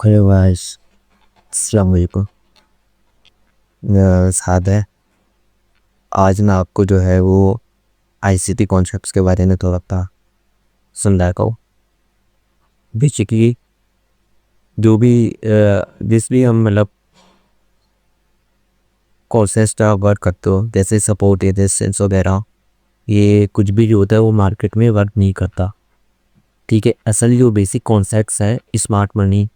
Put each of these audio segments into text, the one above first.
Hello guys, अस्सलाम वालेकुम। मेरा साद है। आज मैं आपको जो है वो आईसीटी कॉन्सेप्ट्स के बारे में थोड़ा सा समझाता हूँ। बेसिकली जो भी जिस भी हम मतलब कॉन्सेप्ट का वर्क करते हो, जैसे सपोर्ट रेजिस्टेंस वगैरह, ये कुछ भी जो होता है वो मार्केट में वर्क नहीं करता। ठीक है, असल जो बेसिक कॉन्सेप्ट्स है स्मार्ट मनी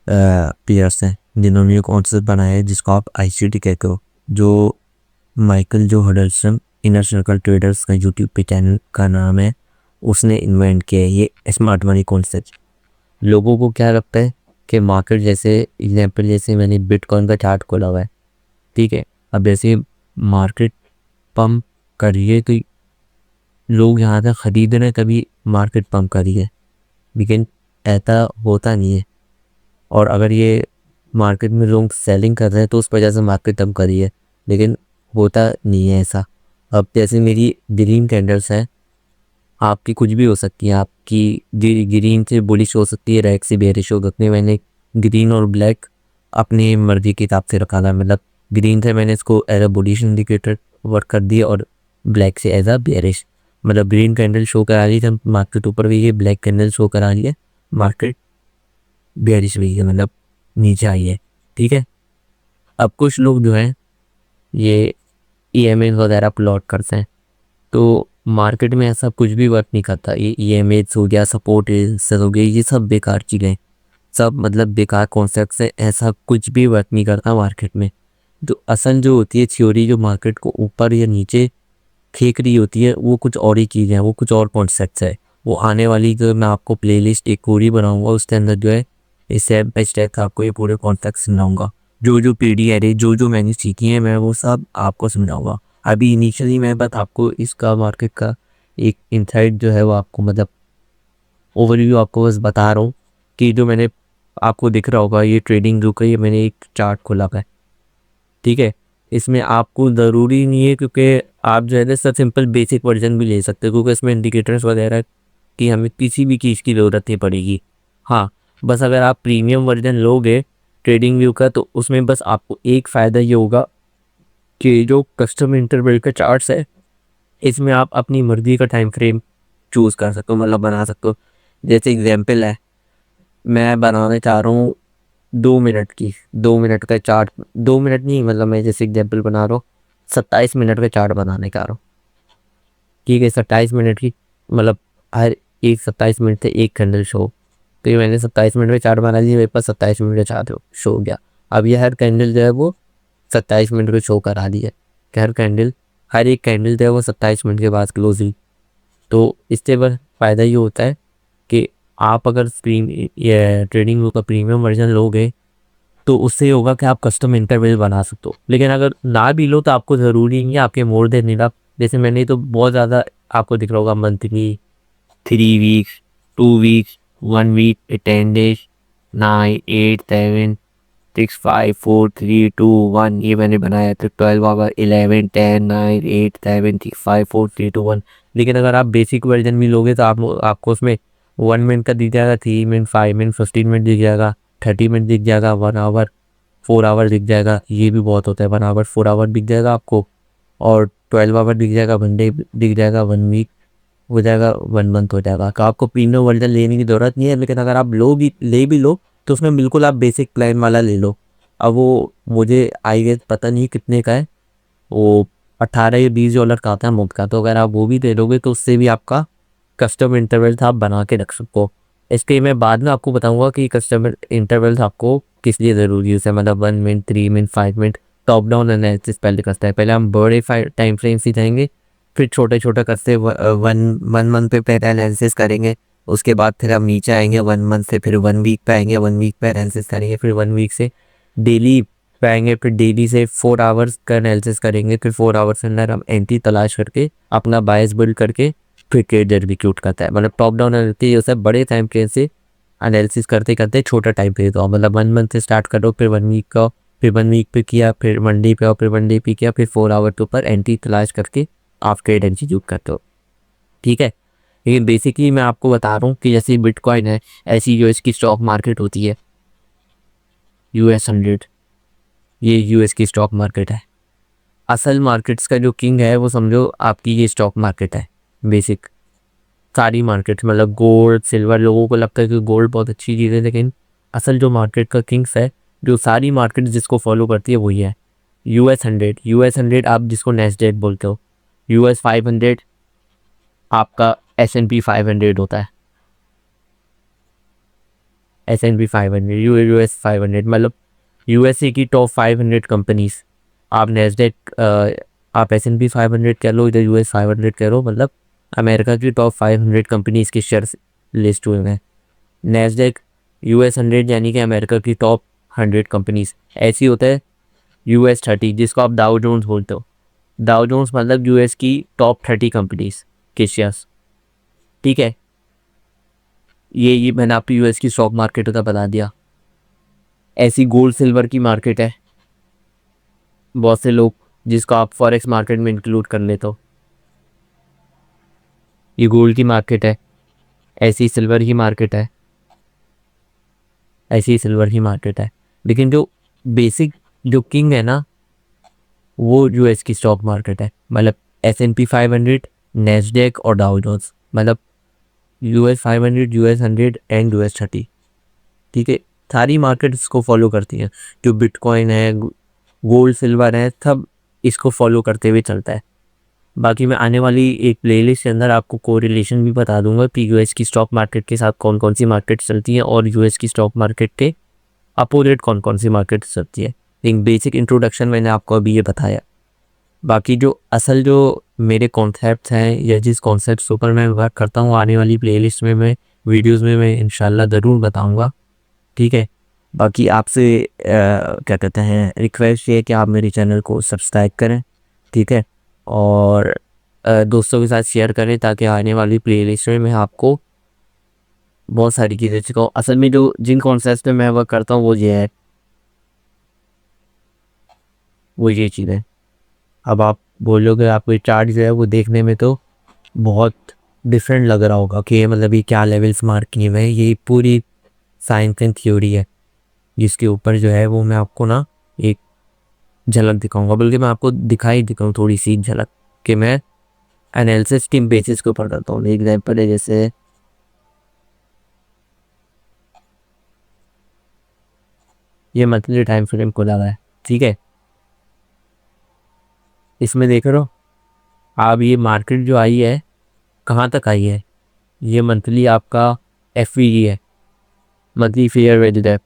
पेयर्स हैं जिन्होंने ये कॉन्सेप्ट बनाया है, जिसको आप आईसीटी कहते हो। जो माइकल जो हडल्सन इनर सर्कल ट्रेडर्स का यूट्यूब पे चैनल का नाम है, उसने इन्वेंट किया है ये स्मार्ट मनी कॉन्सेप्ट। लोगों को क्या लगता है कि मार्केट, जैसे एग्जांपल जैसे मैंने बिटकॉइन का चार्ट खोला हुआ है, ठीक है। अब जैसे मार्केट पंप कर रही है तो लोग यहाँ से ख़रीद रहे हैं, तभी मार्केट पंप कर रही है, लेकिन ऐसा होता नहीं है। और अगर ये मार्केट में लोग सेलिंग कर रहे हैं तो उस वजह से मार्केट पंप कर रही है, लेकिन होता नहीं है ऐसा। अब जैसे मेरी ग्रीन कैंडल्स हैं, आपकी कुछ भी हो सकती है। आपकी ग्रीन से बुलिश हो सकती है, रेड से बेरिश हो सकती है। मैंने ग्रीन और ब्लैक अपनी मर्जी के हिसाब से रखा था। मतलब ग्रीन से मैंने इसको as a bullish indicator work कर दिया और ब्लैक से एज अ बेरिश। मतलब ग्रीन कैंडल शो करा रही है मार्केट ऊपर भी, ये ब्लैक कैंडल शो करा रही है मार्केट बेरिश भी है, मतलब नीचे आई है। ठीक है। अब कुछ लोग जो है ये ईएमए वगैरह प्लॉट करते हैं, तो मार्केट में ऐसा कुछ भी वर्क नहीं करता। ये ईएमए हो गया, सपोर्ट हो गया, ये सब बेकार चीज़ें, सब मतलब बेकार कॉन्सेप्ट है। ऐसा कुछ भी वर्क नहीं करता मार्केट में। जो असल जो होती है थ्योरी, जो मार्केट को ऊपर या नीचे फेंक रही होती है, वो कुछ और ही चीज़ें हैं, वो कुछ और कॉन्सेप्ट है। वो आने वाली जो मैं आपको प्लेलिस्ट एक पूरी बनाऊंगा, उसके अंदर जो है स्टेप बाय स्टेप आपको ये पूरे कॉन्सेप्ट समझाऊंगा। जो जो पीडी है, जो जो मैंने सीखी है, मैं वो सब आपको समझाऊंगा। अभी इनिशियली मैं बस आपको इसका मार्केट का एक इंसाइट जो है वो आपको मतलब ओवरव्यू आपको बस बता रहा हूँ कि जो मैंने आपको दिख रहा होगा ये ट्रेडिंग व्यू का, ये मैंने एक चार्ट खोला है। ठीक है। इसमें आपको ज़रूरी नहीं है, क्योंकि आप जो है ना सर सिंपल बेसिक वर्जन भी ले सकते हो, क्योंकि इसमें इंडिकेटर्स वगैरह की हमें किसी भी चीज़ की ज़रूरत नहीं पड़ेगी। हाँ, बस अगर आप प्रीमियम वर्जन लोगे ट्रेडिंग व्यू का, तो उसमें बस आपको एक फ़ायदा ये होगा कि जो कस्टम इंटरवल का चार्ट्स है, इसमें आप अपनी मर्ज़ी का टाइम फ्रेम चूज़ कर सकते हो, मतलब बना सकते हो। जैसे एग्जांपल है, मैं बनाने चाह रहा हूँ 2 मिनट की, 2 मिनट का चार्ट। 2 मिनट नहीं, मतलब मैं जैसे एग्जांपल बना रहा हूँ 27 मिनट का चार्ट बनाने चाह रहा हूँ। ठीक है, 27 मिनट की, मतलब हर एक 27 मिनट से एक कैंडल शो। तो ये मैंने 27 मिनट में चार्ट बना लिया, मेरे पास 27 मिनट का चार्ट शो हो गया। अब ये हर कैंडल जो है वो 27 मिनट को शो करा दी है कि हर एक कैंडल जो है वो 27 मिनट के बाद क्लोज हुई। तो इससे बस फ़ायदा ये होता है कि आप अगर स्क्रीन या ट्रेडिंग व्यू का प्रीमियम वर्जन लोगे, तो उससे ये होगा कि आप कस्टम इंटरवल बना सकते हो। लेकिन अगर ना भी लो तो आपको ज़रूरी नहीं है आपके मोर देन इनफ। जैसे मैंने तो बहुत ज़्यादा आपको दिख रहा होगा monthly, 3 weeks, 2 weeks, 1 week, 10 days, 9, 8, 7, 6, 5, 4, 3, 2, 1, ये मैंने बनाया था। 12 आवर, 11, 10, 9, 8, 7, 6, 5, 4, 3, 2, 1। लेकिन अगर आप बेसिक वर्जन भी लोगे तो आपको उसमें 1 मिनट का दिख जाएगा, 3 मिनट, 5 मिनट, 15 मिनट दिख जाएगा, 30 मिनट दिख जाएगा, 1 आवर, 4 आवर दिख जाएगा। ये भी बहुत होता है, 1 आवर, 4 आवर दिख जाएगा आपको, और 12 आवर दिख जाएगा, 1 डे दिख जाएगा, 1 वीक हो जाएगा, 1 मंथ हो जाएगा। तो आपको प्रीमियम वर्जन लेने की ज़रूरत नहीं है। लेकिन अगर आप ले भी लो तो उसमें बिल्कुल आप बेसिक प्लान वाला ले लो। अब वो मुझे आई गेस पता नहीं कितने का है, वो 18 या $20 का आता है मुफ्त का। तो अगर आप वो भी ले लोगे तो उससे भी आपका कस्टम इंटरवल्स आप बना के रख सकते हो। इसके मैं बाद में आपको बताऊंगा कि कस्टम इंटरवल्स आपको किस लिए ज़रूरी है। मतलब 1 minute, 3 minute, 5 minute top down analysis पहले करता है। पहले हम बड़े टाइम फ्रेम से जाएंगे, फिर छोटे छोटे करते वन मंथ पे पहले एनालिसिस करेंगे। उसके बाद फिर हम नीचे आएंगे 1 मंथ से, फिर 1 वीक पे आएंगे, 1 वीक पे एनालिसिस करेंगे, फिर 1 वीक से डेली पे आएंगे, फिर डेली से 4 आवर्स का एनालिसिस करेंगे। फिर 4 आवर्स के अंदर हम एंट्री तलाश करके अपना बायस बिल्ड करके फिर ट्रेड एग्जीक्यूट करता है। मतलब टॉप डाउन एनालिसिस होता है बड़े टाइम फ्रेम से एनालिसिस करते करते छोटा टाइम फ्रेम। तो मतलब 1 मंथ से स्टार्ट करो, फिर 1 वीक का, फिर 1 वीक पे किया, फिर 1 डे पे, और फिर 1 डे पे किया, फिर 4 आवर के ऊपर एंट्री तलाश करके आप ट्रेड एग्जीक्यूट करते हो। ठीक है। लेकिन बेसिकली मैं आपको बता रहा हूँ कि जैसे बिटकॉइन है, ऐसी जो इसकी स्टॉक मार्केट होती है, US 100, ये यूएस की स्टॉक मार्केट है। असल मार्केट्स का जो किंग है वो समझो आपकी ये स्टॉक मार्केट है। बेसिक सारी मार्केट मतलब गोल्ड सिल्वर, लोगों को लगता है कि गोल्ड बहुत अच्छी चीज़ है, लेकिन असल जो मार्केट का किंग्स है, जो सारी मार्केट जिसको फॉलो करती है वही है US 100। US 100 आप जिसको नेस्डेक बोलते हो। US 500 आपका S&P 500 होता है। S&P 500 US 500 मतलब यूएसए की टॉप 500 कंपनीज। आप नेस्डेक आप S&P 500 कह लो, इधर US 500 कह लो, मतलब अमेरिका की टॉप 500 कंपनीज के शेयर्स लिस्ट हुए हैं। नेस्डेक US 100 यानी कि अमेरिका की टॉप 100 कंपनीज। ऐसी होता है US 30 जिसको आप डाउ जोन्स बोलते हो। डाउ जोन्स मतलब यूएस की टॉप 30 कंपनीज के शेयर्स। ठीक है, ये मैंने आपको यूएस की स्टॉक मार्केट का बता दिया। ऐसी गोल्ड सिल्वर की मार्केट है, बहुत से लोग जिसको आप फॉरेक्स मार्केट में इंक्लूड कर लेते हो। ये गोल्ड की मार्केट है, ऐसी सिल्वर की मार्केट है, ऐसी सिल्वर की मार्केट है। लेकिन जो बेसिक जो किंग है ना, वो यूएस की स्टॉक मार्केट है। मतलब S&P 500, नेस्डेक और डाउ जोन्स, मतलब US 500, US 100 एंड US 30। ठीक है, सारी मार्केट इसको फॉलो करती हैं। जो बिटकॉइन है, गोल्ड सिल्वर है, सब इसको फॉलो करते हुए चलता है। बाकी मैं आने वाली एक प्लेलिस्ट के अंदर आपको कोरिलेशन भी बता दूंगा कि यूएस की स्टॉक मार्केट के साथ कौन कौन सी मार्केट चलती हैं और यूएस की स्टॉक मार्केट के अपोजिट कौन कौन सी मार्केट चलती है। एक बेसिक इंट्रोडक्शन मैंने आपको अभी ये बताया। बाकी जो असल जो मेरे कॉन्सेप्ट्स हैं या जिस कॉन्सेप्ट्स ऊपर मैं वर्क करता हूँ, आने वाली प्लेलिस्ट में मैं वीडियोस में मैं इंशाल्लाह ज़रूर बताऊँगा। ठीक है, बाकी आपसे क्या कहते हैं रिक्वेस्ट ये है कि आप मेरे चैनल को सब्सक्राइब करें। ठीक है, और दोस्तों के साथ शेयर करें ताकि आने वाली प्लेलिस्ट में मैं आपको बहुत सारी चीज़ें सिखाऊँ। असल में जो जिन कॉन्सेप्ट में मैं वर्क करता हूँ वो ये है, वो ये चीज़ है। अब आप बोलोगे आपको ये चार्ट जो है वो देखने में तो बहुत डिफरेंट लग रहा होगा कि मतलब ये क्या लेवल्स मार्क किए हुए हैं। ये पूरी साइंस एंड थ्योरी है जिसके ऊपर जो है वो मैं आपको ना एक झलक दिखाऊंगा, बल्कि मैं आपको दिखाई दिखाऊँ थोड़ी सी झलक कि मैं एनालिसिस टीम बेसिस के ऊपर करता हूँ। एग्जाम्पल है जैसे ये मंथली टाइम फ्रेम को लगा है। ठीक है, इसमें देख रहे हो आप ये मार्केट जो आई है कहाँ तक आई है। ये मंथली आपका FVG है, मंथली फेयर वैल्यू गैप।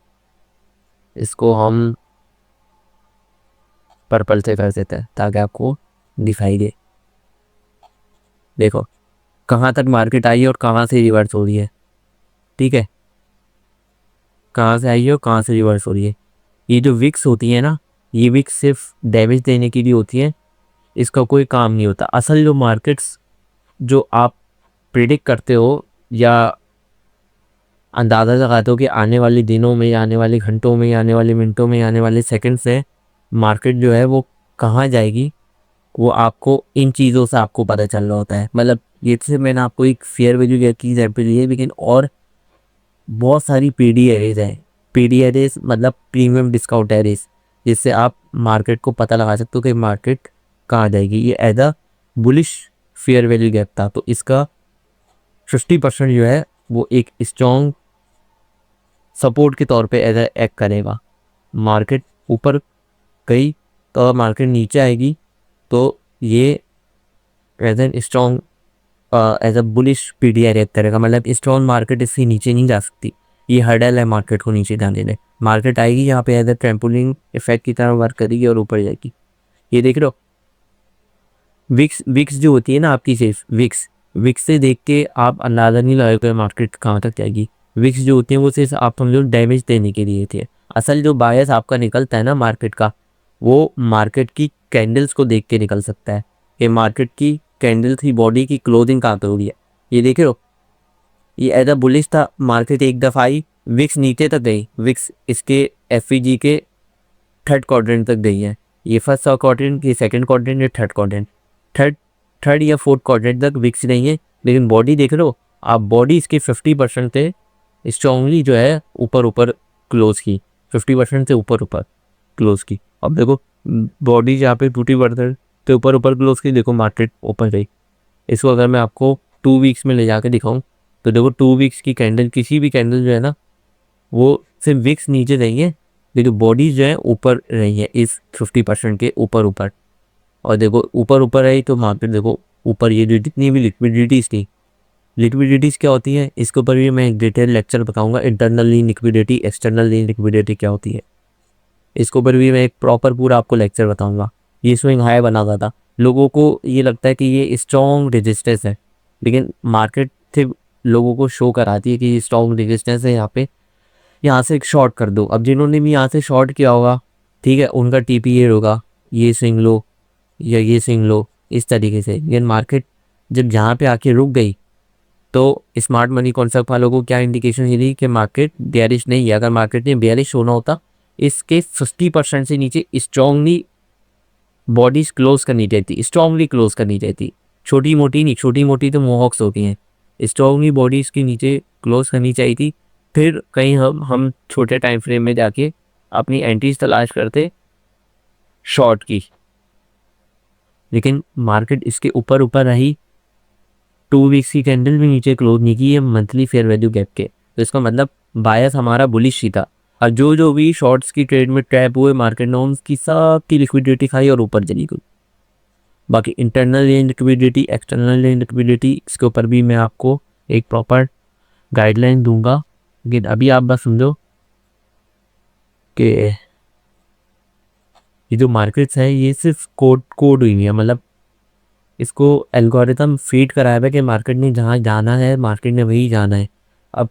इसको हम पर्पल से कर देते हैं ताकि आपको दिखाई दे। देखो कहाँ तक मार्केट आई है और कहाँ से रिवर्स हो रही है। ठीक है, कहाँ से आई है और कहाँ से रिवर्स हो रही है। ये जो विक्स होती है ना, ये विक्स सिर्फ डैमेज देने के लिए होती है, इसका कोई काम नहीं होता। असल जो मार्केट्स जो आप प्रिडिक्ट करते हो या अंदाज़ा लगाते हो कि आने वाले दिनों में या आने वाले घंटों में या आने वाले मिनटों में या आने वाले सेकंड से मार्केट जो है वो कहाँ जाएगी, वो आपको इन चीज़ों से आपको पता चल रहा होता है। मतलब ये से मैंने आपको एक फेयर वैल्यू गैप की एग्जाम्पल दी है, लेकिन और बहुत सारी PD एरेज हैं। PD एरेज मतलब प्रीमियम डिस्काउंट एरेज, जिससे आप मार्केट को पता लगा सकते हो कि मार्केट कहाँ जाएगी। ये as a bullish fair value gap था, तो इसका 50% जो है वो एक स्ट्रॉन्ग सपोर्ट के तौर पे एज एक्ट करेगा। मार्केट ऊपर गई तो मार्केट नीचे आएगी तो ये as an strong as a bullish PDI react करेगा। मतलब स्ट्रॉन्ग मार्केट इससे नीचे नहीं जा सकती, ये हर्डल है मार्केट को नीचे जाने देने। मार्केट आएगी यहाँ पे एज अ ट्रैम्पोलिन इफेक्ट की तरह वर्क करेगी और ऊपर जाएगी। ये देख रहे हो विक्स जो होती है ना आपकी, सिर्फ विक्स से देख के आप अंदाज़ा नहीं लगाओगे मार्केट कहाँ तक जाएगी। विक्स जो होती है वो सिर्फ आप समझो डैमेज देने के लिए थे। असल जो बायस आपका निकलता है ना मार्केट का, वो मार्केट की कैंडल्स को देख के निकल सकता है कि मार्केट की कैंडल्स की बॉडी की क्लोजिंग कहाँ पे हो रही है। ये देख रहे हो, ये एज अ बुलिश था। मार्केट एक दफ़ा आई, विक्स नीचे तक गई, विक्स इसके FVG के थर्ड क्वाड्रेंट तक गई है। ये फर्स्ट क्वाड्रेंट, ये सेकंड क्वाड्रेंट, ये थर्ड क्वाड्रेंट, थर्ड या फोर्थ क्वाड्रेंट तक विक्स नहीं है। लेकिन बॉडी देख रहे हो आप, बॉडी इसकी 50% पे स्ट्रांगली जो है ऊपर ऊपर क्लोज की। 50% से ऊपर ऊपर क्लोज की। अब देखो बॉडी जहाँ पे 50% से ऊपर ऊपर क्लोज की, देखो मार्केट ओपन रही। इसको अगर मैं आपको 2 वीक्स में ले जाके दिखाऊं तो देखो 2 वीक्स की कैंडल, किसी भी कैंडल जो है ना वो सिर्फ विक्स नीचे रही है लेकिन बॉडी जो है ऊपर रही है इस 50% के ऊपर ऊपर। और देखो ऊपर ऊपर रही तो वहाँ पे देखो ऊपर ये जो जितनी भी लिक्विडिटीज़ थी, लिक्विडिटीज़ क्या होती है इसके ऊपर भी मैं एक डिटेल लेक्चर बताऊंगा। इंटरनल लिक्विडिटी, एक्सटर्नल लिक्विडिटी क्या होती है इसके ऊपर भी मैं एक प्रॉपर पूरा आपको लेक्चर बताऊंगा। ये स्विंग हाई बनाता था, लोगों को ये लगता है कि ये स्ट्रॉन्ग रेजिस्टेंस है, लेकिन मार्केट से लोगों को शो कराती है कि ये स्ट्रॉन्ग रेजिस्टेंस है, यहाँ पे यहाँ से एक शॉर्ट कर दो। अब जिन्होंने भी यहाँ से शॉर्ट किया होगा, ठीक है, उनका टीपी ये होगा, ये स्विंग लो या ये स्विंग लो इस तरीके से। लेकिन मार्केट जब जहाँ पे आके रुक गई तो स्मार्ट मनी कॉन्सेप्ट वालों को क्या इंडिकेशन ये थी कि मार्केट बेयरिश नहीं है। अगर मार्केट ने बेयरिश होना होता इसके 50% से नीचे स्ट्रांगली बॉडीज क्लोज करनी चाहिए, स्ट्रांगली क्लोज करनी चाहिए। छोटी मोटी नहीं, छोटी मोटी तो मोहॉक्स होती हैं, स्ट्रांगली बॉडीज के नीचे क्लोज करनी चाहिए थी। फिर कहीं हम छोटे टाइम फ्रेम में जाके अपनी एंट्रीज तलाश करते शॉर्ट की। लेकिन मार्केट इसके ऊपर ऊपर रही, 2 वीक्स की कैंडल भी नीचे क्लोज नहीं की है मंथली फेयर वैल्यू गैप के, तो इसका मतलब बायस हमारा बुलिश ही था। और जो भी शॉर्ट्स की ट्रेड में ट्रैप हुए मार्केट नॉर्म्स की सबकी लिक्विडिटी खाई और ऊपर चली गई। बाकी इंटरनल लिक्विडिटी, एक्सटर्नल लिक्विडिटी, इसके ऊपर भी मैं आपको एक प्रॉपर गाइडलाइन दूंगा। लेकिन अभी आप बस समझो कि ये जो मार्केट्स है ये सिर्फ कोड हुई है, मतलब इसको एल्गोरिथम फीड कराया है कि मार्केट ने जहाँ जाना है मार्केट ने वही जाना है। अब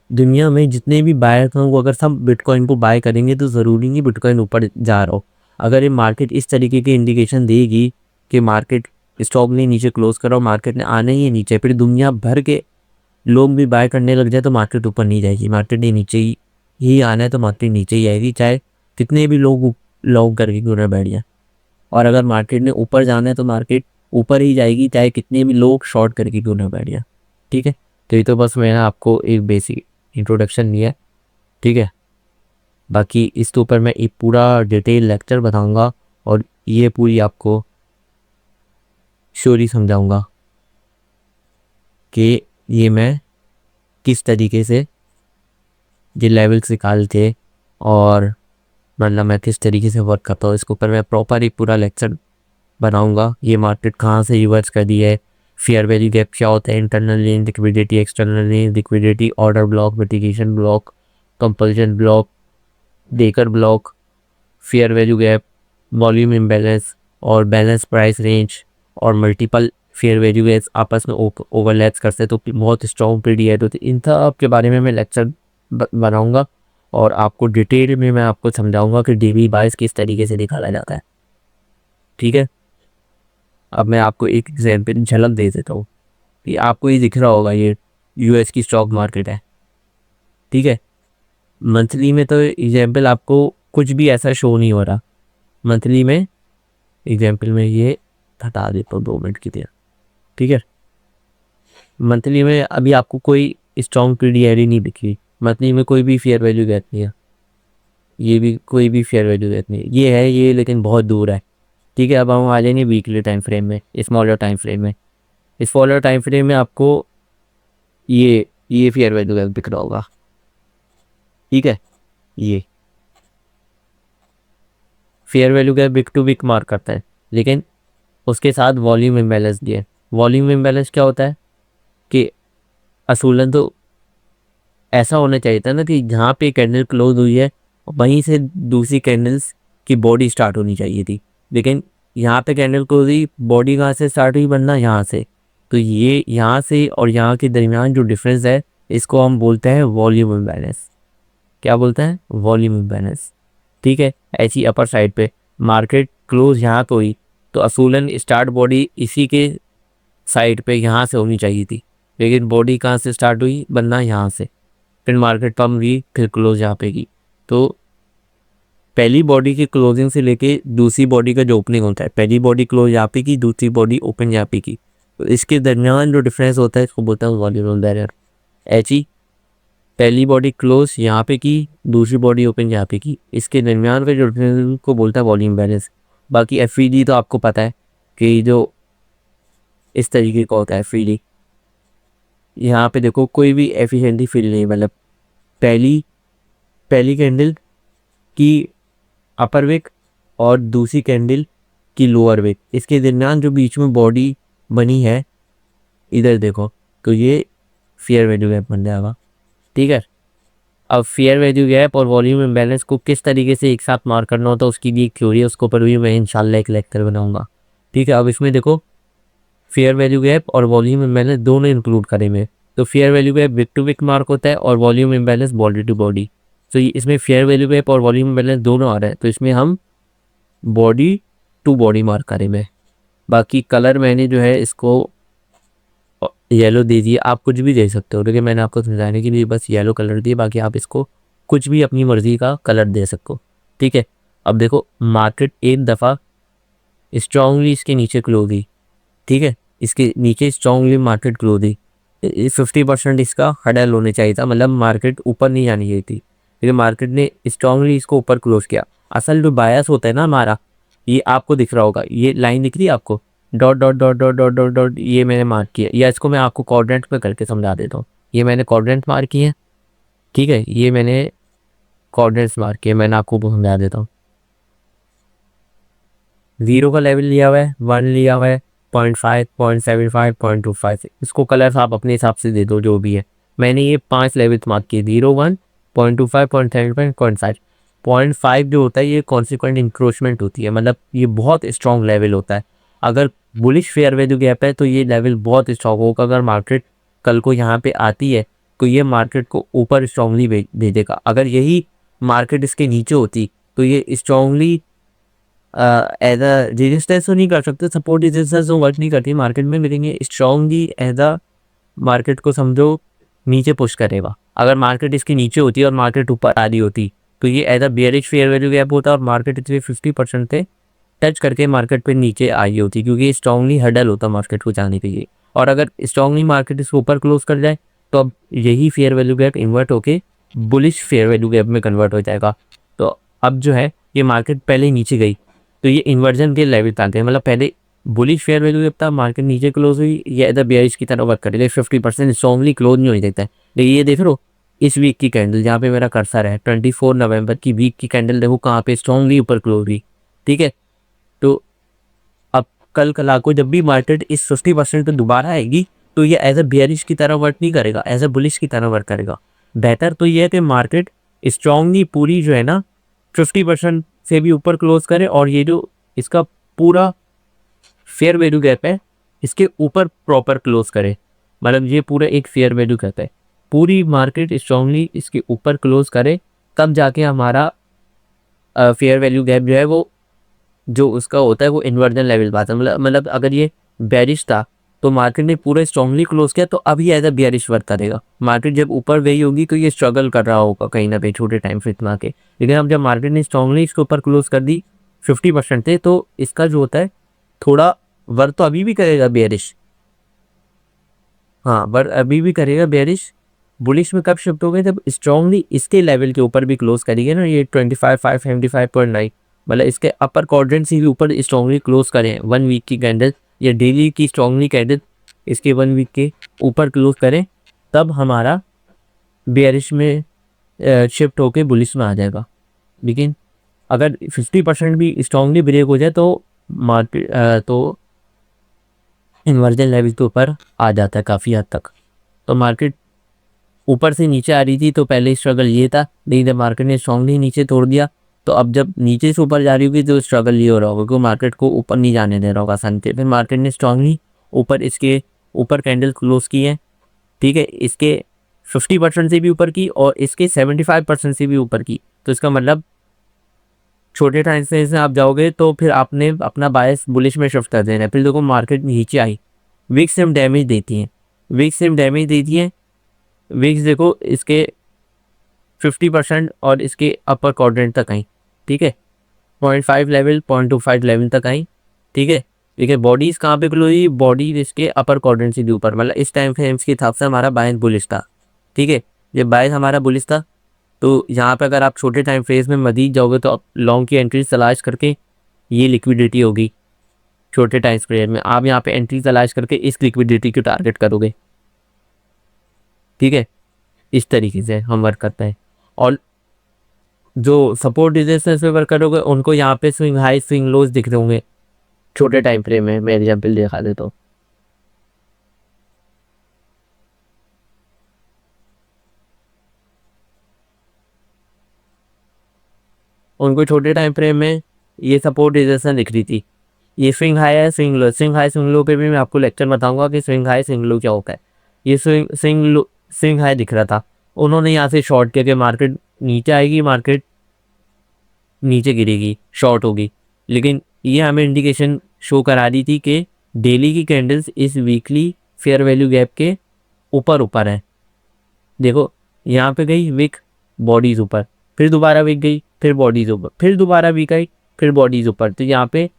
दुनिया में जितने भी बायर्स हों वो अगर सब बिटकॉइन को बाय करेंगे तो ज़रूरी नहीं बिटकॉइन ऊपर जा रहा हो। अगर ये मार्केट इस तरीके की इंडिकेशन देगी कि मार्केट स्टॉक ने नीचे क्लोज करा और मार्केट ने आना ही है नीचे, फिर दुनिया भर के लोग भी बाय करने लग जाए तो मार्केट ऊपर नहीं जाएगी। मार्केट ने नीचे ही आना है तो मार्केट नीचे ही आएगी, चाहे कितने भी लोग लॉन्ग करके क्यों ना बैठ जाए। और अगर मार्केट ने ऊपर जाना है तो मार्केट ऊपर ही जाएगी, चाहे कितने भी लोग शॉर्ट करके क्यों ना बैठ जाए। ठीक है, तो ये तो बस मैंने आपको एक बेसिक इंट्रोडक्शन दिया है। ठीक है, बाकी इसके ऊपर मैं एक पूरा डिटेल लेक्चर बताऊंगा और ये पूरी आपको स्टोरी समझाऊंगा कि ये मैं किस तरीके से ये लेवल्स निकाल थे और मतलब मैं किस तरीके से वर्क करता हूँ। इसके ऊपर मैं प्रॉपर एक पूरा लेक्चर बनाऊंगा। ये मार्केट कहाँ से रिवर्स कर दी है, फेयर वैल्यू गैप क्या होता है, internal liquidity, external liquidity, order block, mitigation block, compulsion block, decker block, fair value gap, volume imbalance और बैलेंस प्राइस रेंज और मल्टीपल फेयर वैल्यू गैप्स आपस में ओवरलैप्स करते हैं तो बहुत स्ट्रॉन्ग पीरियड होती है। इन सब के बारे में मैं लेक्चर बनाऊंगा और आपको डिटेल में मैं आपको समझाऊंगा कि डीवी बायस किस तरीके से निकाला जाता है। ठीक है, अब मैं आपको एक एग्जाम्पल झलक दे देता हूँ कि आपको ये दिख रहा होगा, ये यूएस की स्टॉक मार्केट है। ठीक है, मंथली में तो एग्जाम्पल आपको कुछ भी ऐसा शो नहीं हो रहा। मंथली में एग्जाम्पल में ये हटा देता हूँ 2 मिनट की देर। ठीक है, मंथली में अभी आपको कोई स्ट्रॉन्ग पीडीआरई नहीं दिख रही, मंथली में कोई भी फेयर वैल्यू गैप नहीं है, ये भी कोई भी फेयर वैल्यू गैप नहीं है, ये है ये लेकिन बहुत दूर है। ठीक है, अब हम आ जाएंगे वीकली टाइम फ्रेम में, स्मॉलर टाइम फ्रेम में। स्मॉलर टाइम फ्रेम में आपको ये फेयर वैल्यू गैप दिख रहा होगा। ठीक है, ये fair value gap week to week mark करता है, लेकिन उसके साथ वॉल्यूम इम्बैलेंस दिए। वॉल्यूम इम्बैलेंस क्या होता है कि असूलन तो ऐसा होना चाहिए था ना कि जहाँ पे कैंडल क्लोज हुई है वहीं से दूसरी कैंडल्स की बॉडी स्टार्ट होनी चाहिए थी, लेकिन यहाँ पे कैंडल क्लोज हुई, बॉडी कहाँ से स्टार्ट हुई बनना, यहाँ से। तो ये यहाँ से और यहाँ के दरमियान जो डिफरेंस है इसको हम बोलते हैं वॉल्यूम इम्बैलेंस। क्या बोलते हैं? Volume imbalance. ठीक है, ऐसी अपर साइड पे मार्केट क्लोज यहाँ पे हुई तो असूलन स्टार्ट बॉडी इसी के साइड पे यहाँ से होनी चाहिए थी, लेकिन बॉडी कहाँ से स्टार्ट हुई बनना, यहाँ से। फिर मार्केट कम हुई, फिर क्लोज यहाँ पे की। तो पहली बॉडी की क्लोजिंग से लेके दूसरी बॉडी का जो ओपनिंग होता है, पहली बॉडी क्लोज यहाँ पे की, दूसरी बॉडी ओपन यहाँ पे की, तो इसके दरमियान जो डिफरेंस होता है इसको बोलते हैं वॉल्यूम बैरियर। ऐसी पहली बॉडी क्लोज यहाँ पे की, दूसरी बॉडी ओपन यहाँ पे की, इसके दरमियान पे जो को बोलता है वॉल्यूम बैलेंस। बाकी एफईडी तो आपको पता है कि जो इस तरीके का होता है एफईडी। यहाँ पे देखो कोई भी एफिशिएंटली फिल नहीं, मतलब पहली पहली कैंडल की अपर विक और दूसरी कैंडल की लोअर विक, इसके दरमियान जो बीच में बॉडी बनी है इधर देखो, तो ये फेयर वैल्यू गैप बन जाएगा। ठीक है, अब फेयर वैल्यू गैप और वॉल्यूम इम्बैलेंस को किस तरीके से एक साथ मार्क करना होता है उसकी भी एक थ्योरी है, उसके ऊपर भी मैं इंशाल्लाह एक लेक्चर बनाऊंगा। ठीक है, अब इसमें देखो फेयर वैल्यू गैप और वॉल्यूम इम्बैलेंस दोनों इंक्लूड करेंगे। तो fair value gap wick to wick mark होता है और volume imbalance body to body. तो इसमें फेयर वैल्यू गैप और वॉल्यूम इम्बैलेंस दोनों आ रहा है, तो इसमें हम बॉडी टू बॉडी मार्क करेंगे। बाकी कलर मैंने जो है इसको येलो दे दिए, आप कुछ भी दे सकते हो, लेकिन मैंने आपको समझाने के लिए बस येलो कलर दिए, बाकी आप इसको कुछ भी अपनी मर्जी का कलर दे सकते हो। ठीक है, अब देखो मार्केट एक दफ़ा स्ट्रांगली इसके नीचे क्लोज हुई। ठीक है, इसके नीचे स्ट्रांगली मार्केट क्लोज हुई, 50% इसका हडल होने चाहिए था, मतलब मार्केट ऊपर नहीं जानी चाहिए थी, लेकिन मार्केट ने स्ट्रांगली इसको ऊपर क्लोज किया। असल जो बायस होता है ना हमारा, ये आपको दिख रहा होगा, ये लाइन दिख रही है आपको, dot dot dot dot dot dot dot, ये मैंने मार्क किया, या इसको मैं आपको कोऑर्डिनेट पे करके समझा देता हूँ। ये मैंने कोऑर्डिनेट मार्क किए। ठीक है, ये मैंने कोऑर्डिनेट्स मार्क किए, मैंने आपको समझा देता हूँ। 0 का लेवल लिया हुआ है, 1 लिया हुआ है, 0.5, 0.75, 0.25, इसको कलर्स आप अपने हिसाब से दे दो जो भी है। मैंने ये 5 लेवल्स मार्क किए, 0, 1, 0.25, 0.75, 0.5। 0.5 जो होता है ये कॉन्सिक्वेंट इंक्रोचमेंट होती है, मतलब ये बहुत स्ट्रॉन्ग लेवल होता है। अगर बुलिश फेयर वैल्यू गैप है तो ये लेवल बहुत स्ट्रॉन्ग होगा, अगर मार्केट कल को यहाँ पे आती है तो ये मार्केट को ऊपर स्ट्रांगली भेजेगा। अगर यही मार्केट इसके नीचे होती तो ये स्ट्रांगली एज अ रेजिस्टेंस तो नहीं कर सकते, सपोर्ट रेजिस्टेंस तो वर्क नहीं करती मार्केट में, लेकिन ये स्ट्रांगली एज अ मार्केट को समझो नीचे पुश करेगा। अगर मार्केट इसके नीचे होती और मार्केट ऊपर आ रही होती तो ये as a bearish fair value gap होता और मार्केट इसलिए 50% पे टच करके मार्केट पे नीचे आई होती, क्योंकि स्ट्रांगली हडल होता मार्केट को जाने के लिए। और अगर स्ट्रांगली मार्केट इसको ऊपर क्लोज कर जाए तो अब यही फेयर वैल्यू गैप इन्वर्ट होके बुलिश फेयर वैल्यू गैप में कन्वर्ट हो जाएगा। तो अब जो है ये मार्केट पहले नीचे गई तो ये इन्वर्जन के लेवल पे आते हैं, मतलब पहले बुलिश फेयर वैल्यू गैप था, मार्केट नीचे क्लोज हुई, ये इधर बेयरिश की तरह वर्क करेगा, 50% स्ट्रांगली क्लोज नहीं हो जाता है। लेकिन ये देख लो इस वीक की कैंडल जहाँ पे मेरा कर्सर है, 24 नवंबर की वीक की कैंडल देखो कहाँ पे स्ट्रांगली ऊपर क्लोज हुई। ठीक है, तो अब कल कला को जब भी मार्केट इस 50% पे दोबारा आएगी तो ये एज अ बेयरिश की तरह वर्क नहीं करेगा, एज अ बुलिश की तरह वर्क करेगा। बेहतर तो ये है कि मार्केट स्ट्रांगली पूरी जो है ना 50% से भी ऊपर क्लोज करे और ये जो इसका पूरा फेयर वैल्यू गैप है इसके ऊपर प्रॉपर क्लोज करे, मतलब ये पूरा एक फेयर वैल्यू गैप है, पूरी मार्केट स्ट्रांगली इसके ऊपर क्लोज करे, तब जाके हमारा फेयर वैल्यू गैप जो है वो जो उसका होता है वो इन्वर्जन लेवल बात है। मतलब अगर ये बेरिश था तो मार्केट ने पूरा स्ट्रांगली क्लोज किया तो अभी एज अ बेरिश वर्क करेगा। मार्केट जब ऊपर गई होगी तो ये स्ट्रगल कर रहा होगा कहीं ना कहीं छोटे टाइम फ्रेम में आके, लेकिन अब जब मार्केट ने स्ट्रांगली इसके ऊपर क्लोज कर दी 50% थे तो इसका जो होता है थोड़ा वर्क तो अभी भी करेगा बेरिश, हाँ वर्क अभी भी करेगा बेरिश। बुलिश में कब शिफ्ट हो गए जब स्ट्रांगली इसके लेवल के ऊपर भी क्लोज करेंगे ना, ये 25,575.9, मतलब इसके अपर क्वाड्रेंट से भी ऊपर स्ट्रांगली क्लोज करें 1 वीक की कैंडल या डेली की स्ट्रांगली कैंडल इसके 1 वीक के ऊपर क्लोज करें, तब हमारा बेयरिश में शिफ्ट होके बुलिश में आ जाएगा। लेकिन अगर 50% भी स्ट्रांगली ब्रेक हो जाए तो मार्केट तो इन्वर्जन लेवल के ऊपर आ जाता है काफ़ी हद तक। तो मार्केट ऊपर से नीचे आ रही थी तो पहले स्ट्रगल ये था, लेकिन जब मार्केट ने स्ट्रांगली नीचे तोड़ दिया तो अब जब नीचे से ऊपर जा रही होगी तो स्ट्रगल ये हो रहा होगा क्योंकि मार्केट को ऊपर नहीं जाने दे रहा होगा आसानी से। फिर मार्केट ने स्ट्रांगली ऊपर इसके ऊपर कैंडल क्लोज की है। ठीक है, इसके 50% से भी ऊपर की और इसके 75% से भी ऊपर की, तो इसका मतलब छोटे टाइम से आप जाओगे तो फिर आपने अपना बायस बुलिश में शिफ्ट कर देना है। फिर देखो मार्केट नीचे आई, विक्स सेम डैमेज देती हैं, विक्स सेम डैमेज देती हैं, विक्स देखो इसके 50% और इसके अपर क्वाड्रेंट तक आई। ठीक है, 0.5 लेवल 0.25 लेवल तक आई। ठीक है, देखिए बॉडीज कहाँ पे क्लोज हुई, बॉडी इसके अपर क्वाड्रेंट से भी ऊपर, मतलब इस टाइम फ्रेम्स के हिसाब से हमारा बायस बुलिश था। ठीक है, ये बायस हमारा बुलिश था। तो यहाँ पे अगर आप छोटे टाइम फ्रेम में मजीद जाओगे तो आप लॉन्ग की एंट्री तलाश करके, ये लिक्विडिटी होगी छोटे टाइम फ्रेम में, आप यहाँ पे एंट्री तलाश करके इस लिक्विडिटी को टारगेट करोगे। ठीक है, इस तरीके से हम वर्क करते हैं। और जो सपोर्ट रेजिस्टेंस पे वर्क करोगे उनको यहाँ पे स्विंग हाई स्विंग लोज दिख रहे होंगे छोटे टाइम फ्रेम में। मैं एग्जाम्पल दिखा देता हूँ। उनको छोटे टाइम फ्रेम में ये सपोर्ट रेजिस्टेंस दिख रही थी। ये स्विंग हाई है, swing low, swing high swing low पे भी मैं आपको लेक्चर बताऊंगा कि स्विंग हाई स्विंग लो क्या होता है। ये स्विंग हाई दिख रहा था, उन्होंने यहाँ से शॉर्ट किया कि मार्केट नीचे आएगी, मार्केट नीचे गिरेगी, शॉर्ट होगी। लेकिन ये हमें इंडिकेशन शो करा दी थी कि डेली की कैंडल्स इस वीकली फेयर वैल्यू गैप के ऊपर ऊपर है। देखो यहाँ पे गई विक, बॉडीज ऊपर, फिर दोबारा विक गई, फिर बॉडीज ऊपर, फिर दोबारा विक आई, फिर बॉडीज ऊपर। तो यहाँ पे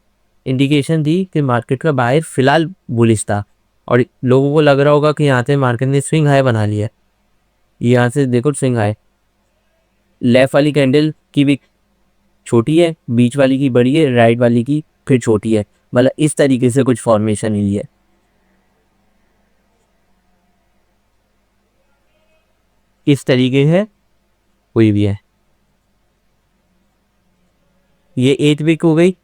इंडिकेशन दी कि मार्केट का बाहर फिलहाल बुलिश था और लोगों को लग रहा होगा कि यहाँ से मार्केट ने स्विंग हाई बना लिया। यहाँ से देखो स्विंग हाई, लेफ्ट वाली कैंडल की विक छोटी है, बीच वाली की बड़ी है, राइट वाली की फिर छोटी है। मतलब इस तरीके से कुछ फॉर्मेशन हुई है। इस तरीके से हुई भी है। ये 8 वीक हो गई,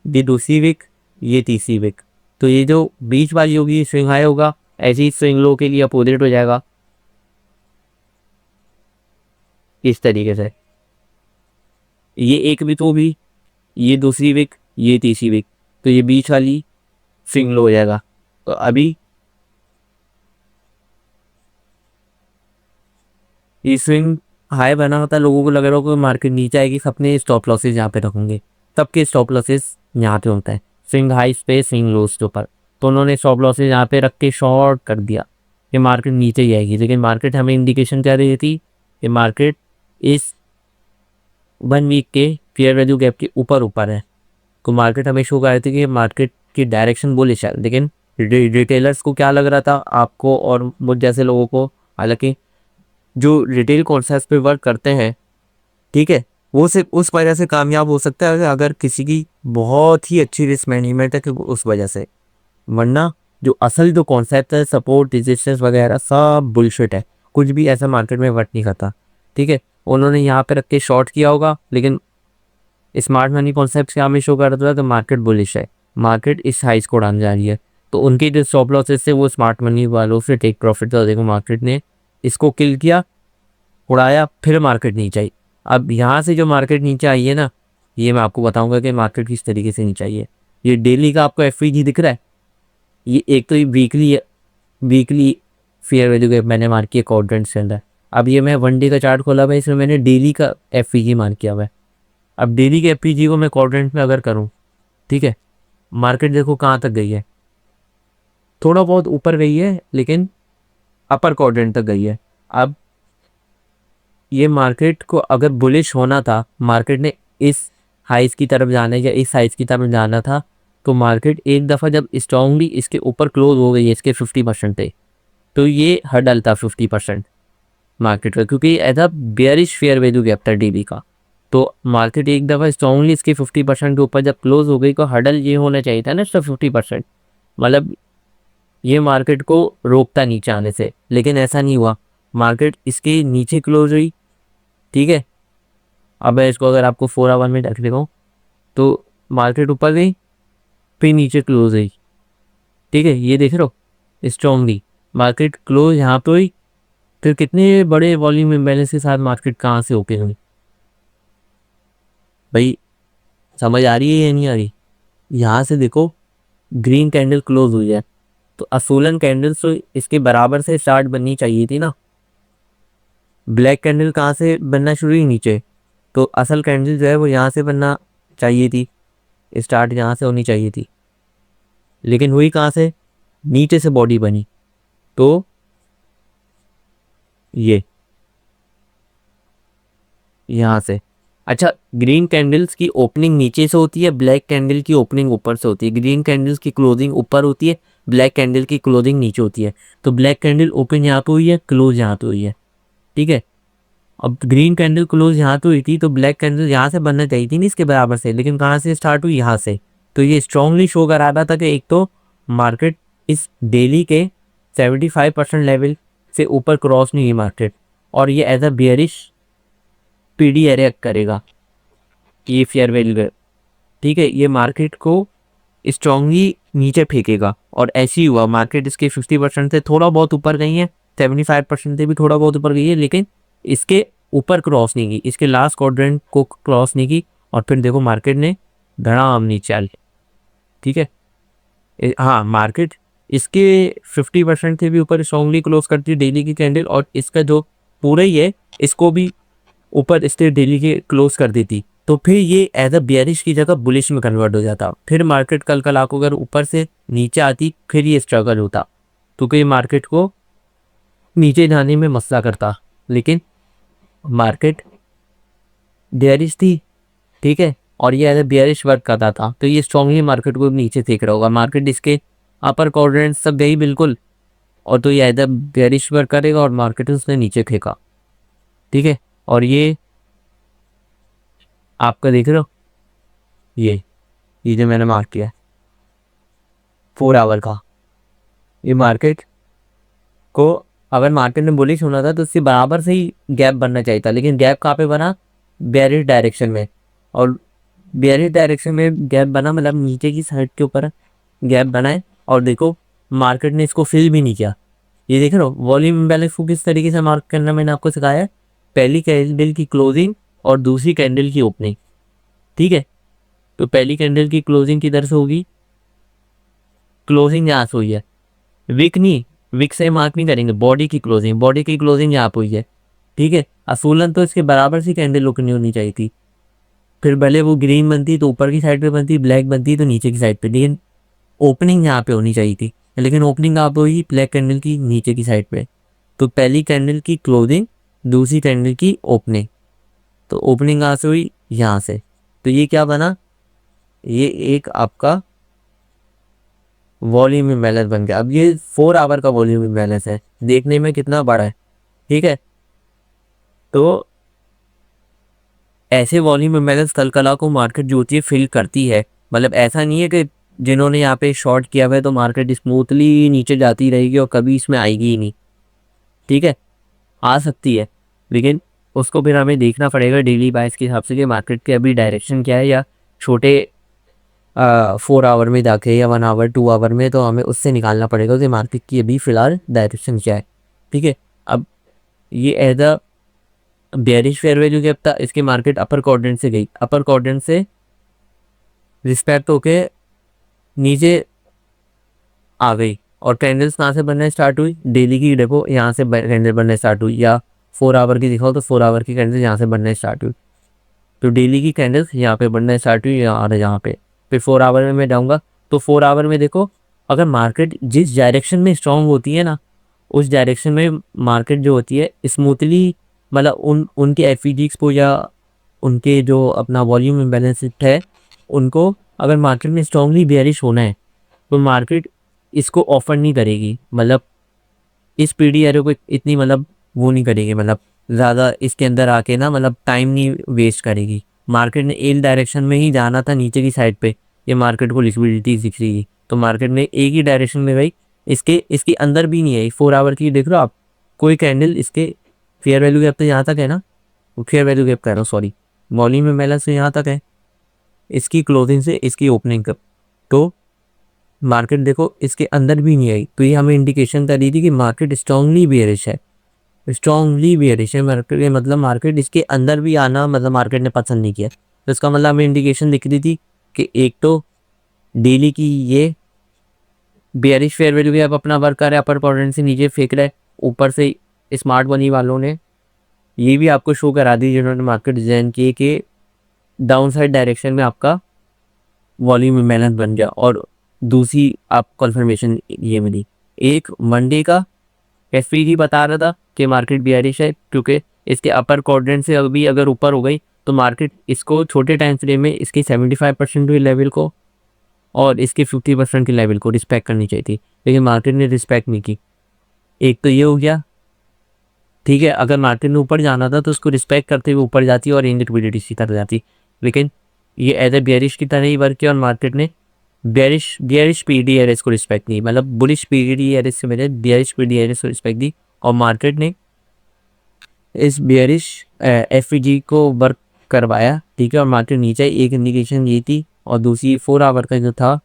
ये दूसरी वीक, ये तीसरी वीक। तो ये जो बीच वाली होगी स्विंग हाई होगा, ऐसे ही स्विंग लो के लिए अपोजिट हो जाएगा इस तरीके से। ये एक वीक होगी, ये दूसरी वीक, ये तीसरी वीक, तो ये बीच वाली स्विंग लो हो जाएगा। तो अभी ये स्विंग हाई बना होता है, लोगों को लग रहा होगा मार्केट नीचे आएगी, सबने स्टॉप लॉसेज यहाँ पे रखेंगे, सबके स्टॉप लॉसेज यहाँ पे होता है स्विंग हाई पे स्विंग लोस के ऊपर। तो उन्होंने स्टॉप लॉसेज यहाँ पे रख के शॉर्ट कर दिया कि मार्केट नीचे ही आएगी। लेकिन मार्केट हमें इंडिकेशन क्या रही थी कि मार्केट इस 1 वीक के फेयर वैल्यू गैप के ऊपर ऊपर है। तो मार्केट हमें शो कर रही थी कि मार्केट की डायरेक्शन बुलिश है। लेकिन रिटेलर्स को क्या लग रहा था, आपको और मुझ जैसे लोगों को, हालांकि जो रिटेल कॉन्सेप्ट पे वर्क करते हैं, ठीक है, वो सिर्फ उस वजह से कामयाब हो सकता है अगर किसी की बहुत ही अच्छी रिस्क मैनेजमेंट है, क्योंकि उस वजह से, वरना जो असल जो कॉन्सेप्ट है सपोर्ट रेजिस्टेंस वगैरह सब बुलशिट है, कुछ भी ऐसा मार्केट में वर्क नहीं करता। ठीक है, उन्होंने यहाँ पे रख के शॉर्ट किया होगा, लेकिन स्मार्ट मनी कॉन्सेप्ट से हमें शो कर रहा था तो मार्केट बुलिश है, मार्केट इस हाइस को उड़ाने जा रही है। तो उनके जो स्टॉप लॉसेस से वो स्मार्ट मनी वालों से टेक प्रॉफिट था। देखो मार्केट ने इसको किल किया, उड़ाया, फिर मार्केट नीचे आई। अब यहाँ से जो मार्केट नीचे आई है ना, ये मैं आपको बताऊंगा कि मार्केट किस तरीके से नीचे आई है। ये डेली का आपको एफवीजी दिख रहा है, ये एक तो ये वीकली फेयर वैल्यू गैप मैंने मार्क किया क्वाड्रेंट के अंदर। अब ये मैं 1 डे का चार्ट खोला हुआ है, इसमें मैंने डेली का एफवीजी मार्क किया हुआ है। अब डेली के एफवीजी को मैं क्वाड्रेंट में अगर करूँ, ठीक है, मार्केट देखो कहाँ तक गई है, थोड़ा बहुत ऊपर गई है लेकिन अपर क्वाड्रेंट तक गई है। अब ये मार्केट को अगर बुलिश होना था, मार्केट ने इस हाइस की तरफ जाना है या इस हाइस की तरफ जाना था, तो मार्केट एक दफ़ा जब स्ट्रांगली इसके ऊपर क्लोज हो गई है, इसके 50% पे, तो ये हर्डल था 50% मार्केट का, क्योंकि ऐसा बेयरिश फेयर वैल्यू गैप था डीबी का। तो मार्केट एक दफ़ा स्ट्रांगली इसके 50% के ऊपर जब क्लोज हो गई, तो हर्डल ये होना चाहिए था ना इसका 50%, मतलब ये मार्केट को रोकता नीचे आने से। लेकिन ऐसा नहीं हुआ, मार्केट इसके नीचे क्लोज हुई। ठीक है, अब मैं इसको अगर आपको 4 आवर में रख देता हूँ, तो मार्केट ऊपर गई, फिर नीचे क्लोज हुई। ठीक है, ये देख रहे हो स्ट्रॉन्गली मार्केट क्लोज यहाँ पे हुई, फिर कितने बड़े वॉल्यूम इम्बैलेंस के साथ मार्केट कहाँ से ओपन हुई। भाई समझ आ रही है या नहीं आ रही? यहाँ से देखो ग्रीन कैंडल क्लोज हुई है, तो असूलन कैंडल्स तो इसके बराबर से स्टार्ट बननी चाहिए थी ना। ब्लैक कैंडल कहाँ से बनना शुरू हुई? नीचे। तो असल कैंडल जो है वो यहाँ से बनना चाहिए थी, स्टार्ट यहाँ से होनी चाहिए थी, लेकिन हुई कहाँ से? नीचे से बॉडी बनी। तो ये यहाँ से, अच्छा, ग्रीन कैंडल्स की ओपनिंग नीचे से होती है, ब्लैक कैंडल की ओपनिंग ऊपर से होती है। ग्रीन कैंडल्स की क्लोजिंग ऊपर होती है, ब्लैक कैंडल की क्लोजिंग नीचे होती है। तो ब्लैक कैंडल ओपन यहाँ पे हुई है, क्लोज यहाँ पे हुई है। ठीक है। अब ग्रीन कैंडल क्लोज यहाँ तो हुई थी, तो ब्लैक कैंडल यहाँ से बनना चाहिए थी नहीं इसके बराबर से, लेकिन कहाँ से स्टार्ट हुई, यहाँ से। तो ये स्ट्रांगली शो करा रहा था कि एक तो मार्केट इस डेली के 75% लेवल से ऊपर क्रॉस नहीं हुई मार्केट, और ये as a bearish PD area करेगा ये फेयर वैल्यू, ठीक है। ये मार्केट को स्ट्रांगली नीचे फेंकेगा, और ऐसे ही हुआ। मार्केट इसके 50% से थोड़ा बहुत ऊपर गई है, 75% से भी थोड़ा बहुत ऊपर गई है, लेकिन इसके ऊपर क्रॉस नहीं की, इसके लास्ट क्वाड्रेंट को क्रॉस नहीं की, और फिर देखो मार्केट ने धड़ाम नीचे आ लिया, ठीक है। हाँ, मार्केट इसके 50% से भी ऊपर स्ट्रांगली क्लोज करती है डेली की कैंडल, और इसका जो पूरा ही है इसको भी ऊपर इससे डेली के क्लोज कर देती, तो फिर ये एज अ बियरिश की जगह बुलिश में कन्वर्ट हो जाता। फिर मार्केट कल आकर अगर ऊपर से नीचे आती, फिर ये स्ट्रगल होता, क्योंकि मार्केट को नीचे जाने में मसला करता, लेकिन मार्केट बियरिश थी, ठीक है, और ये एज अ बियरिश वर्क करता था, तो ये स्ट्रांगली मार्केट को नीचे फेंक रहा होगा। मार्केट इसके अपर क्वाड्रेंट सब गई बिल्कुल, और तो ये एज अ बियरिश वर्क करेगा, और मार्केट उसने नीचे फेंका, ठीक है। और ये आपका देख रहे हो, ये जो मैंने मार्क किया है 4 आवर का, ये मार्केट को अगर मार्केट ने बुलिश होना था तो इससे बराबर से ही गैप बनना चाहिए था, लेकिन गैप कहाँ पे बना, बेयरिश डायरेक्शन में। और बेयरिश डायरेक्शन में गैप बना मतलब नीचे की साइड के ऊपर गैप बनाए, और देखो मार्केट ने इसको फिल भी नहीं किया। ये देख रहे हो वॉल्यूम इम्बैलेंस को किस तरीके से मार्क करना मैंने आपको सिखाया है, पहली कैंडल की क्लोजिंग और दूसरी कैंडल की ओपनिंग, ठीक है। तो पहली कैंडल की क्लोजिंग किधर से होगी, क्लोजिंग यहाँ से हुई है, विक नहीं, विक से मार्क नहीं करेंगे, बॉडी की क्लोजिंग यहाँ पे हुई है, ठीक है। असूलन तो इसके बराबर सी कैंडल रुकनी होनी चाहिए थी, फिर भले वो ग्रीन बनती तो ऊपर की साइड पे बनती, ब्लैक बनती तो नीचे की साइड पे, लेकिन ओपनिंग यहाँ पे होनी चाहिए थी, लेकिन ओपनिंग आप हुई ब्लैक कैंडल की नीचे की साइड पे। तो पहली कैंडल की क्लोजिंग, दूसरी कैंडल की ओपनिंग, तो ओपनिंग कहाँ से हुई, यहाँ से। तो ये क्या बना, ये एक आपका वॉल्यूम इम्बैलेंस बन गया। अब ये 4 आवर का वॉल्यूम इम्बैलेंस है, देखने में कितना बड़ा है, ठीक है। तो ऐसे वॉल्यूम इम्बैलेंस कल को मार्केट जो होती है फिल करती है, मतलब ऐसा नहीं है कि जिन्होंने यहाँ पे शॉर्ट किया हुआ है तो मार्केट स्मूथली नीचे जाती रहेगी और कभी इसमें आएगी ही नहीं, ठीक है। आ सकती है, लेकिन उसको फिर हमें देखना पड़ेगा डेली बाइस के हिसाब से कि मार्केट की अभी डायरेक्शन क्या है, या छोटे 4 आवर में जाके या 1 आवर 2 आवर में, तो हमें उससे निकालना पड़ेगा कि मार्केट की अभी फ़िलहाल डायरेक्शन क्या है, ठीक है। अब ये as a bearish fair value gap था, इसकी मार्केट अपर क्वाड्रेंट से गई, अपर क्वाड्रेंट से रिस्पेक्ट होके नीचे आ गई, और कैंडल्स कहाँ से बनना स्टार्ट हुई, डेली की देखो यहाँ से कैंडल बनना स्टार्ट हुई, या 4 आवर की दिखाओ तो 4 आवर की कैंडल यहाँ से बनना स्टार्ट हुई। तो डेली की कैंडल्स यहाँ पे बनना स्टार्ट हुई यहाँ पे, फिर 4 आवर में मैं जाऊँगा। तो 4 आवर में देखो, अगर मार्केट जिस डायरेक्शन में स्ट्रॉन्ग होती है ना, उस डायरेक्शन में मार्केट जो होती है स्मूथली, मतलब उनके एफईजीक्स को या उनके जो अपना वॉल्यूम इम्बैलेंस है उनको, अगर मार्केट में स्ट्रांगली बेयरिश होना है तो मार्केट इसको ऑफर नहीं करेगी, मतलब इस पीडी एरो को इतनी मतलब वो नहीं करेगी, मतलब ज़्यादा इसके अंदर आके ना मतलब टाइम नहीं वेस्ट करेगी। मार्केट ने एक डायरेक्शन में ही जाना था नीचे की साइड पे, ये मार्केट को लिक्विडिटी दिख रही है, तो मार्केट ने एक ही डायरेक्शन में गई, इसके अंदर भी नहीं है। 4 आवर की देख रहे हो आप, कोई कैंडल इसके फेयर वैल्यू गैप तो यहाँ तक है ना, फेयर वैल्यू गैप कह रहा हूँ सॉरी, वॉल्यूम में बैलेंस तो यहाँ तक है, इसकी क्लोजिंग से इसकी ओपनिंग तक, तो मार्केट देखो इसके अंदर भी नहीं आई, तो ये हमें इंडिकेशन कर रही थी कि मार्केट स्ट्रांगली बेयरिश है, स्ट्रांगली बेयरिश है मार्केट, मतलब मार्केट इसके अंदर भी आना मतलब मार्केट ने पसंद नहीं किया। तो इसका मतलब हमें इंडिकेशन दिख रही थी कि एक तो डेली की ये बेयरिश फेयर वैल्यू गैप अपना वर्क कर रहा है, अपर क्वाड्रेंट से नीचे फेंक रहा है, ऊपर से स्मार्ट मनी वालों ने ये भी आपको शो करा दी जिन्होंने मार्केट डिजाइन किए कि डाउन साइड डायरेक्शन में आपका वॉल्यूम इम्बैलेंस बन गया, और दूसरी आप कंफर्मेशन ये मिली। एक मंडे का एफपीजी बता रहा था कि मार्केट बियरिश है, क्योंकि इसके अपर क्वाड्रेंट से अभी अगर ऊपर हो गई तो मार्केट इसको छोटे टाइम फ्रेम में इसकी 75% हुई लेवल को और इसके 50% के लेवल को रिस्पेक्ट करनी चाहिए थी, लेकिन मार्केट ने रिस्पेक्ट नहीं की। एक तो ये हो गया, ठीक है, अगर मार्केट ने ऊपर जाना था तो उसको रिस्पेक्ट करते हुए ऊपर जाती और इन लिक्विडिटी इसी तरह जाती, लेकिन ये एज ए बेयरिश की तरह ही वर्क किया और मार्केट ने बेयरिश बेयरिश पीडी एरेस को रिस्पेक्ट नहीं, मतलब बुलिश पीडी एरेस से मेरे बेयरिश पीडी एरेस को रिस्पेक्ट दी और मार्केट ने इस बेयरिश एफईजी को वर्क करवाया। ठीक है, और मार्केट नीचे एक इंडिकेशन ये थी और दूसरी 4 आवर का जो था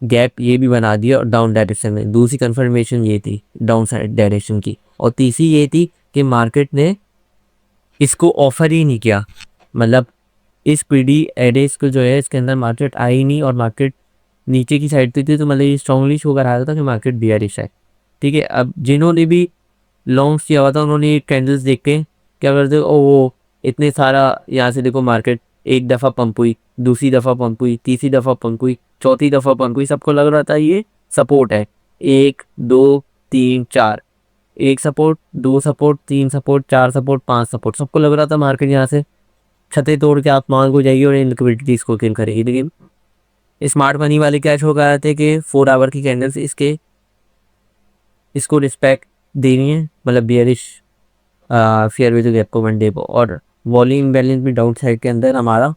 गैप ये भी बना दिया और डाउन डायरेक्शन में। दूसरी कंफर्मेशन ये थी डाउन साइड डायरेक्शन की, और तीसरी ये थी कि मार्केट ने इसको ऑफर ही नहीं किया, मतलब इस पीडी एडेस को जो है इसके अंदर मार्केट आई नहीं और मार्केट नीचे की साइड पे थी, तो मतलब ये स्ट्रांगली शो कर रहा था कि मार्केट बियरिश है। ठीक है, अब जिन्होंने भी लॉन्ग किया हुआ था उन्होंने कैंडल्स देख के क्या करते, ओ वो इतने सारा यहाँ से देखो मार्केट एक दफ़ा पंप हुई, दूसरी दफ़ा पंप हुई, तीसरी दफ़ा पंप हुई, चौथी दफ़ा पंप हुई, सबको लग रहा था ये सपोर्ट है, 1 2 3 4, एक support, 2 support, 3 support, 4 support, 5 support, सबको लग रहा था मार्केट यहाँ से छतें तोड़ के आसमान को जाएगी और इन लिक्विडिटीज को किल करेगी। लेकिन स्मार्ट मनी वाले क्या शो कर रहे थे कि 4 आवर की कैंडल्स इसको रिस्पेक्ट दे रही हैं, मतलब बियरिश फेयर वैल्यू गैप को 1 डे को, और वॉल्यूम बैलेंस भी डाउन साइड के अंदर हमारा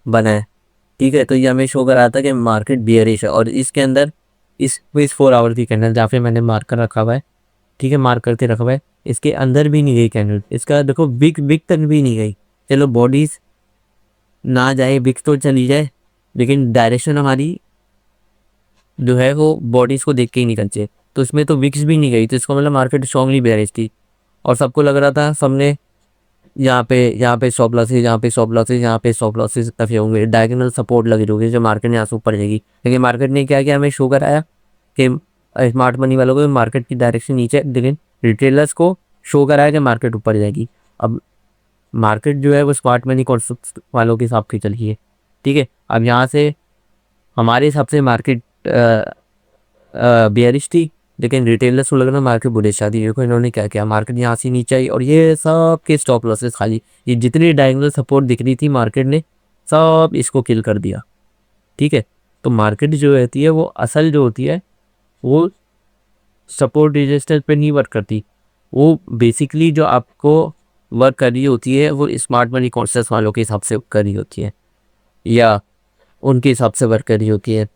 बना है। ठीक है, तो ये हमें शो कर रहा था कि मार्केट बियरिश है, और इसके अंदर इस 4 आवर की कैंडल जहाँ पे मैंने मार्कर रखा हुआ है, ठीक है, मार्क करके रखा हुआ है, इसके अंदर भी नहीं गई कैंडल, इसका देखो बिग बिग तक भी नहीं गई। चलो बॉडीज ना जाए, बिग तो चली जाए, लेकिन डायरेक्शन हमारी जो है वो बॉडीज को देख के ही निकल चाहिए, तो इसमें तो विक्स भी नहीं गई, तो इसको मतलब मार्केट स्ट्रांगली बेयरिश थी। और सबको लग रहा था, सबने यहाँ पे स्टॉप लॉसेस, यहाँ पे स्टॉप लॉसेस, यहाँ पे स्टॉप लॉसेस तफे होंगे, डायगोनल सपोर्ट लगी होगी जो मार्केट यहाँ से ऊपर जाएगी। लेकिन मार्केट ने क्या किया, हमें शो कराया कि स्मार्ट मनी वालों को मार्केट की डायरेक्शन नीचे, लेकिन रिटेलर्स को शो कराया कि मार्केट ऊपर जाएगी। अब मार्केट जो है वो स्मार्ट मनी कॉन्सेप्ट वालों के हिसाब से चली है। ठीक है, अब यहाँ से हमारे हिसाब से मार्केट बेयरिश थी, लेकिन रिटेलर्स को लग रहा मार्केट बुलिश थी। देखो इन्होंने क्या किया, मार्केट यहाँ से नीचे आई और ये सब के स्टॉप लॉसेस खाली, ये जितनी डायगोनल सपोर्ट दिख रही थी मार्केट ने सब इसको किल कर दिया। ठीक है, तो मार्केट जो रहती है वो असल जो होती है वो सपोर्ट रेजिस्टेंस पे नहीं वर्क करती, वो बेसिकली जो आपको वर्क कर रही होती है वो स्मार्ट मनी कॉन्सेप्ट वालों के हिसाब से कर रही होती है, या उनके हिसाब से वर्क कर रही होती है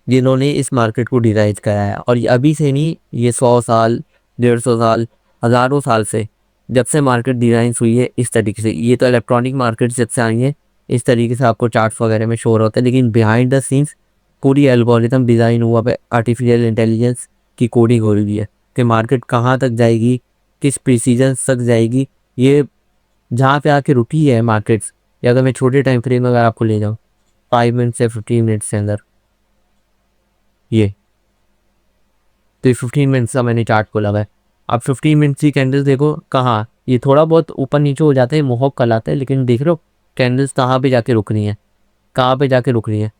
जिन्होंने इस मार्केट को डिज़ाइन कराया। और ये अभी से नहीं, ये 100 साल, 150 साल, हज़ारों साल से जब से मार्केट डिज़ाइन हुई है इस तरीके से। ये तो इलेक्ट्रॉनिक मार्केट जब से आई है इस तरीके से आपको चार्ट्स वगैरह में शो होता है, लेकिन बिहाइंड द सीन्स पूरी एल्गोरिथम डिज़ाइन हुआ पे आर्टिफिशियल इंटेलिजेंस की कोडिंग हो रही है कि मार्केट कहाँ तक जाएगी, किस प्रिसीजन तक जाएगी, ये जहाँ पे आके रुकी है मार्केट्स। या अगर मैं छोटे टाइम फ्रेम में अगर आपको ले जाऊँ 5 मिनट से 15 मिनट से अंदर, ये तो 15 मिनट्स का मैंने चार्ट खोला हुआ है। आप 15 मिनट्स की कैंडल्स देखो, कहाँ ये थोड़ा बहुत ऊपर नीचे हो जाता है, मोहक कल आता है, लेकिन देख रहे हो कैंडल्स कहाँ पे जाके रुक रही हैं, कहाँ पे जाके रुक रही हैं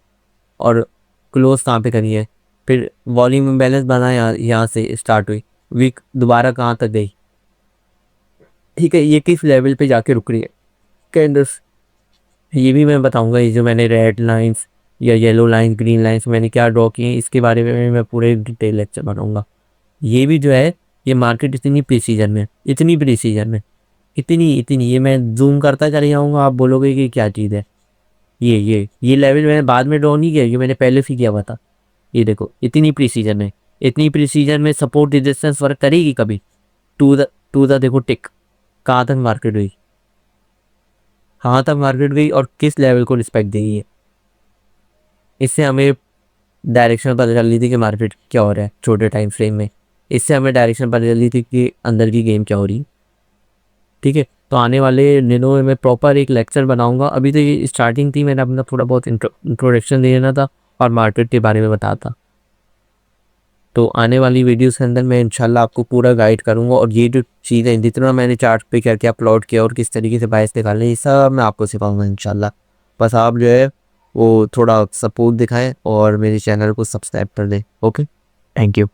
और क्लोज कहाँ पे करी है। फिर वॉल्यूम इम्बैलेंस बना, यहाँ से स्टार्ट हुई, वीक दोबारा कहाँ तक गई। ठीक है, ये किस लेवल पे जाके रुक रही है कैंडल्स, ये भी मैं बताऊंगा। ये जो मैंने रेड लाइंस या येलो लाइन, ग्रीन लाइंस मैंने क्या ड्रॉ किए हैं, इसके बारे में मैं पूरे डिटेल लेक्चर बनाऊंगा। ये भी जो है ये मार्केट इतनी प्रिसीजन में, इतनी प्रिसीजन में, इतनी ये मैं जूम करता चले जाऊँगा, आप बोलोगे कि क्या चीज़ है। ये लेवल मैंने बाद में ड्रॉ नहीं किया, ये मैंने पहले से किया हुआ था। ये देखो इतनी प्रिसीजन में, इतनी प्रिसीजन में सपोर्ट रेजिस्टेंस वर्क करेगी कभी। टू द देखो टिक कहाँ तक मार्केट हुई, कहाँ तक मार्केट गई और किस लेवल को रिस्पेक्ट देगी है। इससे हमें डायरेक्शन पता चल रही थी कि मार्केट क्या हो रहा है छोटे टाइम फ्रेम में, इससे हमें डायरेक्शन पता चल रही थी कि अंदर की गेम क्या हो रही। ठीक है, तो आने वाले दिनों में मैं प्रॉपर एक लेक्चर बनाऊंगा। अभी तो ये स्टार्टिंग थी, मैंने अपना थोड़ा बहुत इंट्रोडक्शन दे देना था और मार्केट के बारे में बताता। तो आने वाली वीडियोस के अंदर मैं इंशाल्लाह आपको पूरा गाइड करूंगा, और ये जो चीज़ें जितना मैंने चार्ट पे क्या क्या प्लॉट किया और किस तरीके से बायस निकालने, ये सब मैं आपको सिखाऊंगा इंशाल्लाह। बस आप जो है वो थोड़ा सपोर्ट दिखाएं और मेरे चैनल को सब्सक्राइब कर दें। Okay, thank you.